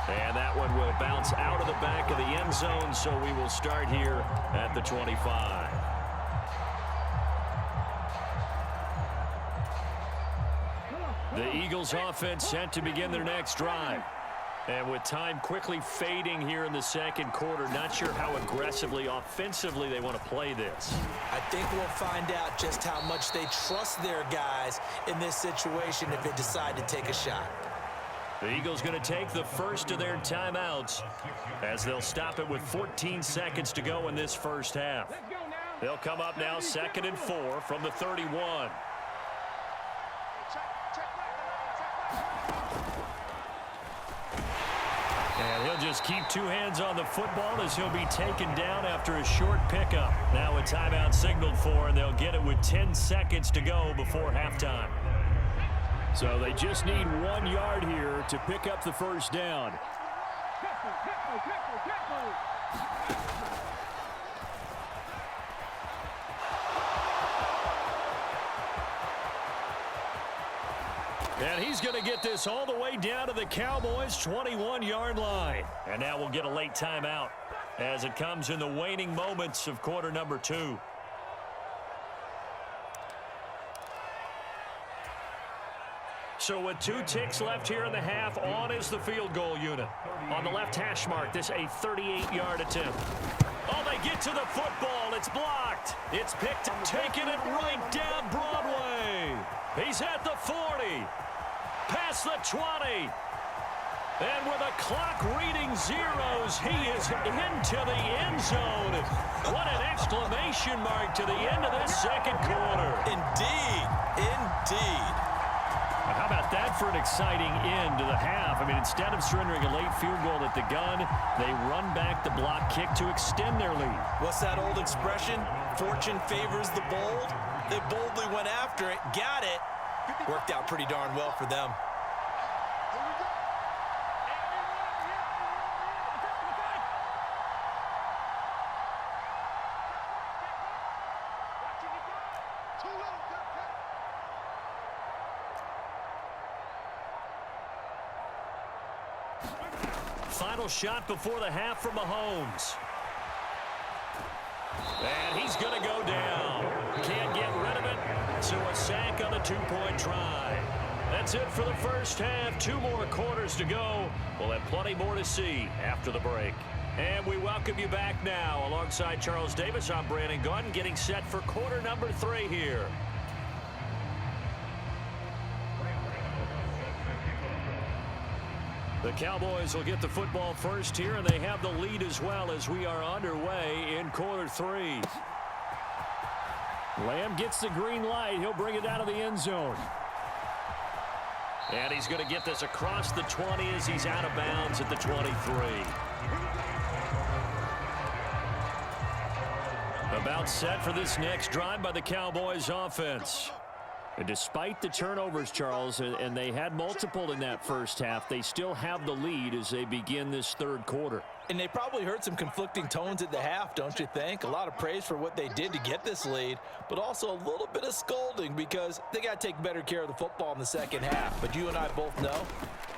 And that one will bounce out of the back of the end zone, so we will start here at the 25. The Eagles offense set to begin their next drive. And with time quickly fading here in the second quarter, not sure how aggressively, offensively they want to play this. I think we'll find out just how much they trust their guys in this situation if they decide to take a shot. The Eagles going to take the first of their timeouts as they'll stop it with 14 seconds to go in this first half. They'll come up now 2nd and 4 from the 31. And he'll just keep two hands on the football as he'll be taken down after a short pickup. Now a timeout signaled for, and they'll get it with 10 seconds to go before halftime. So they just need 1 yard here to pick up the first down. And he's going to get this all the way down to the Cowboys' 21-yard line. And now we'll get a late timeout as it comes in the waning moments of quarter number 2. So with 2 ticks left here in the half, on is the field goal unit. On the left hash mark, this a 38-yard attempt. Oh, they get to the football. It's blocked. It's picked up, taking it right down Broadway. He's at the 40. Past the 20. And with a clock reading zeros, he is into the end zone. What an exclamation mark to the end of this second quarter. Indeed. Indeed. How about that for an exciting end to the half? I mean, instead of surrendering a late field goal at the gun, they run back the block kick to extend their lead. What's that old expression? Fortune favors the bold. They boldly went after it, got it. Worked out pretty darn well for them. Final shot before the half from Mahomes. And he's going to go down. Can't get rid of it. So a sack on the 2-point try. That's it for the first half. 2 more quarters to go. We'll have plenty more to see after the break. And we welcome you back now. Alongside Charles Davis, I'm Brandon Gaudin, getting set for quarter number 3 here. The Cowboys will get the football first here, and they have the lead as well as we are underway in quarter 3. Lamb gets the green light. He'll bring it out of the end zone. And he's going to get this across the 20 as he's out of bounds at the 23. About set for this next drive by the Cowboys offense. And despite the turnovers, Charles, and they had multiple in that first half, they still have the lead as they begin this third quarter. And they probably heard some conflicting tones at the half, don't you think? A lot of praise for what they did to get this lead, but also a little bit of scolding because they got to take better care of the football in the second half. But you and I both know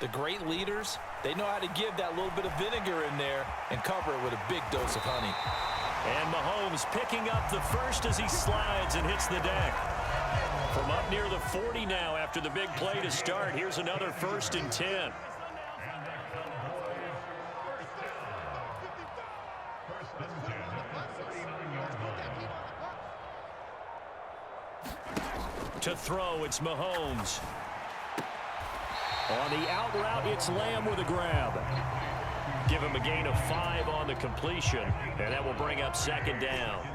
the great leaders, they know how to give that little bit of vinegar in there and cover it with a big dose of honey. And Mahomes picking up the first as he slides and hits the deck. From up near the 40 now after the big play to start. Here's another 1st and 10. To throw, it's Mahomes. On the out route, it's Lamb with a grab. Give him a gain of 5 on the completion, and that will bring up 2nd down.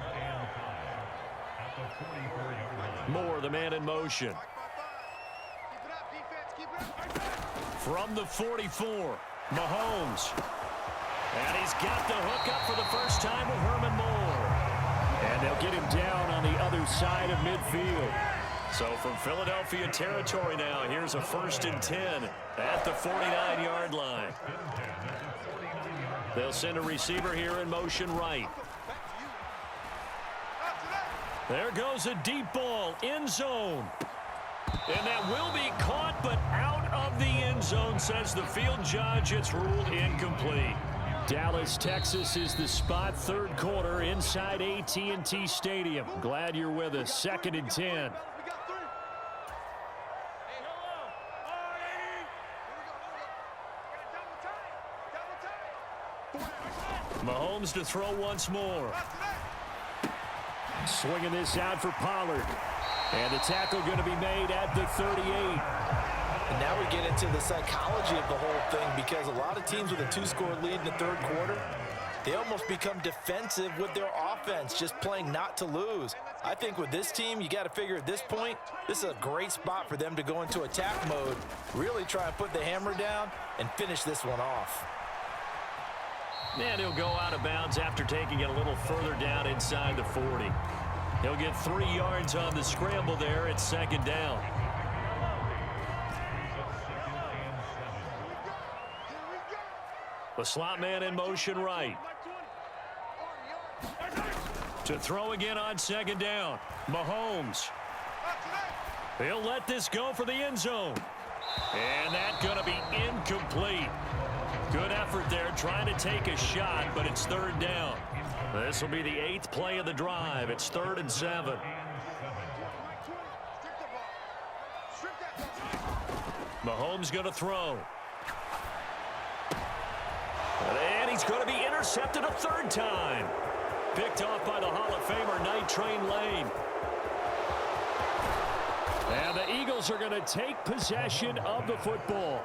Moore, the man in motion. From the 44, Mahomes. And he's got the hook up for the first time with Herman Moore. And they'll get him down on the other side of midfield. So from Philadelphia territory now, here's a 1st and 10 at the 49-yard line. They'll send a receiver here in motion right. There goes a deep ball, end zone. And that will be caught, but out of the end zone, says the field judge. It's ruled incomplete. Dallas, Texas is the spot, third quarter inside AT&T Stadium. Glad you're with us. 2nd and 10. Mahomes to throw once more. Swinging this out for Pollard. And the tackle going to be made at the 38. And now we get into the psychology of the whole thing, because a lot of teams with a 2-score lead in the third quarter, they almost become defensive with their offense, just playing not to lose. I think with this team, you got to figure at this point, this is a great spot for them to go into attack mode, really try and put the hammer down and finish this one off. And he'll go out of bounds after taking it a little further down inside the 40. He'll get 3 yards on the scramble there. It's 2nd down. The slot man in motion right. To throw again on 2nd down. Mahomes. He'll let this go for the end zone. And that's going to be incomplete. Good effort there, trying to take a shot, but it's 3rd down. This will be the 8th play of the drive. It's 3rd and 7. Mahomes going to throw. And he's going to be intercepted a 3rd time. Picked off by the Hall of Famer, Night Train Lane. And the Eagles are going to take possession of the football.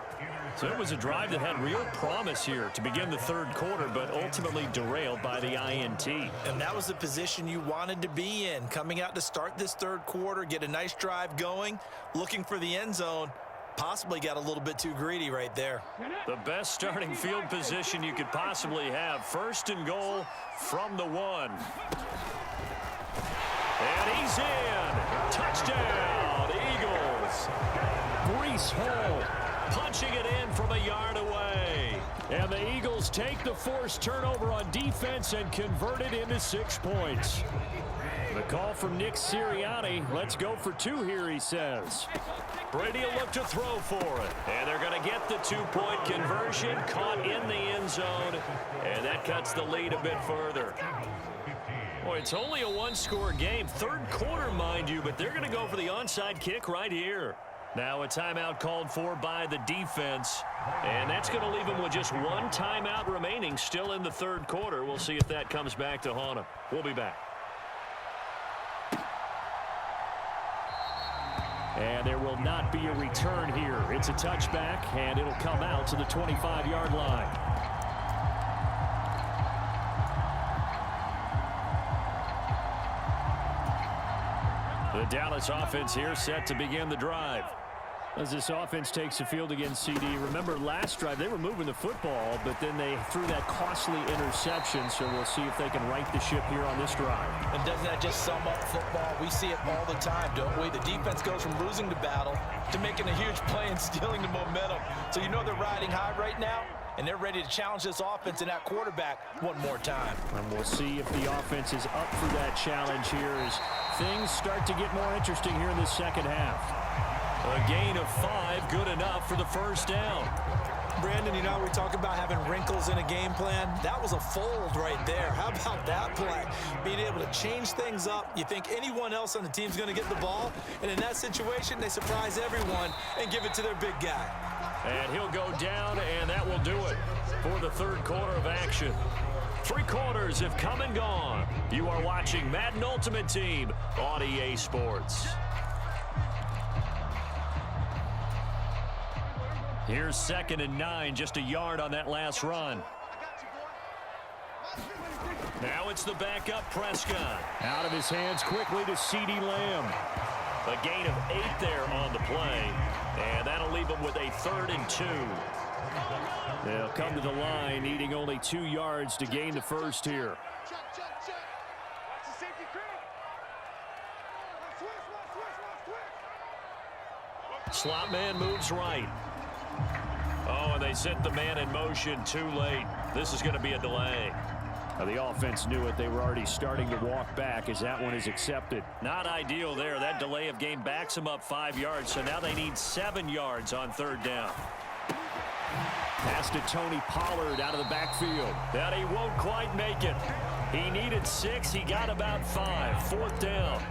So it was a drive that had real promise here to begin the third quarter, but ultimately derailed by the INT. And that was the position you wanted to be in, coming out to start this third quarter, get a nice drive going, looking for the end zone. Possibly got a little bit too greedy right there. The best starting field position you could possibly have. 1st and goal from the 1. And he's in. Touchdown, Eagles. Breece Hall punching it in from a yard away. And the Eagles take the forced turnover on defense and convert it into 6 points. The call from Nick Sirianni. Let's go for 2 here, he says. Brady will look to throw for it. And they're going to get the 2-point conversion, caught in the end zone. And that cuts the lead a bit further. Boy, it's only a 1-score game. Third quarter, mind you, but they're going to go for the onside kick right here. Now a timeout called for by the defense. And that's going to leave them with just 1 timeout remaining still in the third quarter. We'll see if that comes back to haunt them. We'll be back. And there will not be a return here. It's a touchback, and it'll come out to the 25-yard line. The Dallas offense here set to begin the drive. As this offense takes the field against CD, remember last drive they were moving the football, but then they threw that costly interception, so we'll see if they can right the ship here on this drive. And doesn't that just sum up football? We see it all the time, don't we? The defense goes from losing the battle to making a huge play and stealing the momentum. So you know they're riding high right now, and they're ready to challenge this offense and that quarterback one more time. And we'll see if the offense is up for that challenge here as things start to get more interesting here in the second half. A gain of 5, good enough for the first down. Brandon, you know, we talk about having wrinkles in a game plan. That was a fold right there. How about that play? Being able to change things up. You think anyone else on the team's going to get the ball, and in that situation, they surprise everyone and give it to their big guy. And he'll go down, and that will do it for the third quarter of action. 3 quarters have come and gone. You are watching Madden Ultimate Team on EA Sports. Here's 2nd and 9, just a yard on that last run. Now it's the backup Prescott. Out of his hands quickly to CeeDee Lamb. A gain of 8 there on the play, and that'll leave him with a 3rd and 2. They'll come to the line, needing only 2 yards to gain the first here. Slot man moves right. Oh, and they sent the man in motion too late. This is going to be a delay. The offense knew it. They were already starting to walk back as that one is accepted. Not ideal there. That delay of game backs them up 5 yards, so now they need 7 yards on third down. Pass to Tony Pollard out of the backfield. That he won't quite make it. He needed 6. He got about 5. Fourth down.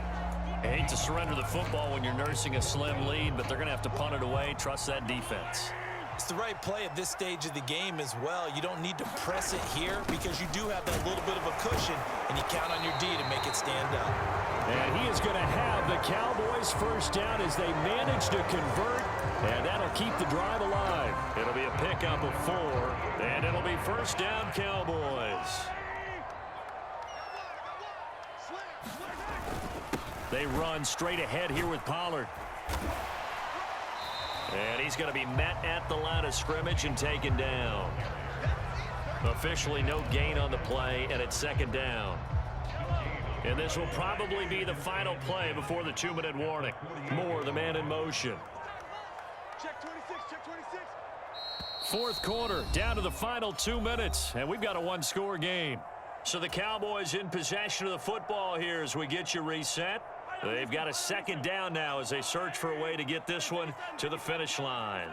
I hate to surrender the football when you're nursing a slim lead, but they're going to have to punt it away. Trust that defense. It's the right play at this stage of the game as well. You don't need to press it here because you do have that little bit of a cushion, and you count on your D to make it stand up. And he is going to have the Cowboys first down as they manage to convert, and that'll keep the drive alive. It'll be a pickup of 4, and it'll be first down Cowboys. They run straight ahead here with Pollard. And he's going to be met at the line of scrimmage and taken down. Officially no gain on the play, and it's second down. And this will probably be the final play before the 2-minute warning. Moore, the man in motion. Check 26, check 26. Fourth quarter, down to the final 2 minutes, and we've got a one-score game. So the Cowboys in possession of the football here as we get you reset. They've got a second down now as they search for a way to get this one to the finish line.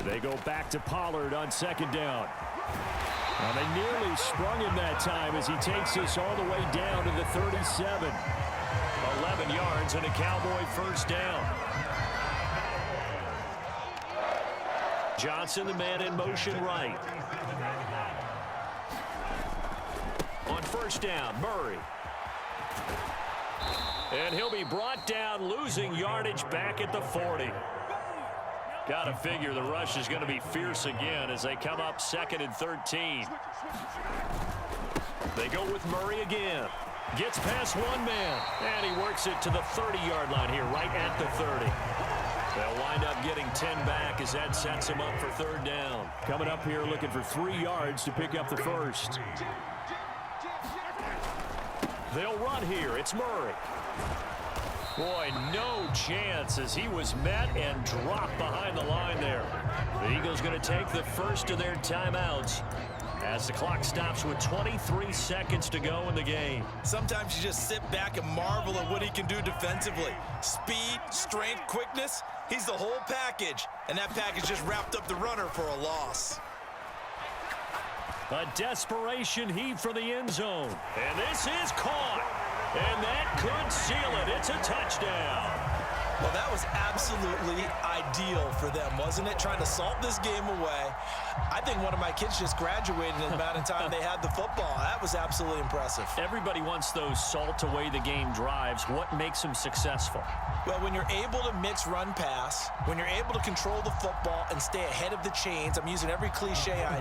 They go back to Pollard on second down. Now they nearly sprung him that time as he takes this all the way down to the 37. 11 yards and a Cowboy first down. Johnson, the man in motion right. On first down, Murray. And he'll be brought down, losing yardage back at the 40. Got to figure the rush is going to be fierce again as they come up 2nd and 13. They go with Murray again. Gets past one man, and he works it to the 30-yard line here, right at the 30. They'll wind up getting 10 back as that sets him up for third down. Coming up here looking for 3 yards to pick up the first. They'll run here. It's Murray. Boy, no chance as he was met and dropped behind the line there. The Eagles going to take the first of their timeouts as the clock stops with 23 seconds to go in the game. Sometimes you just sit back and marvel at what he can do defensively. Speed, strength, quickness, he's the whole package. And that package just wrapped up the runner for a loss. A desperation heave for the end zone. And this is caught. And that could seal it. It's a touchdown. Well, that was absolutely ideal for them, wasn't it? Trying to salt this game away. I think one of my kids just graduated in the amount of time they had the football. That was absolutely impressive. Everybody wants those salt away the game drives. What makes them successful? Well, when you're able to mix run pass, when you're able to control the football and stay ahead of the chains, I'm using every cliche I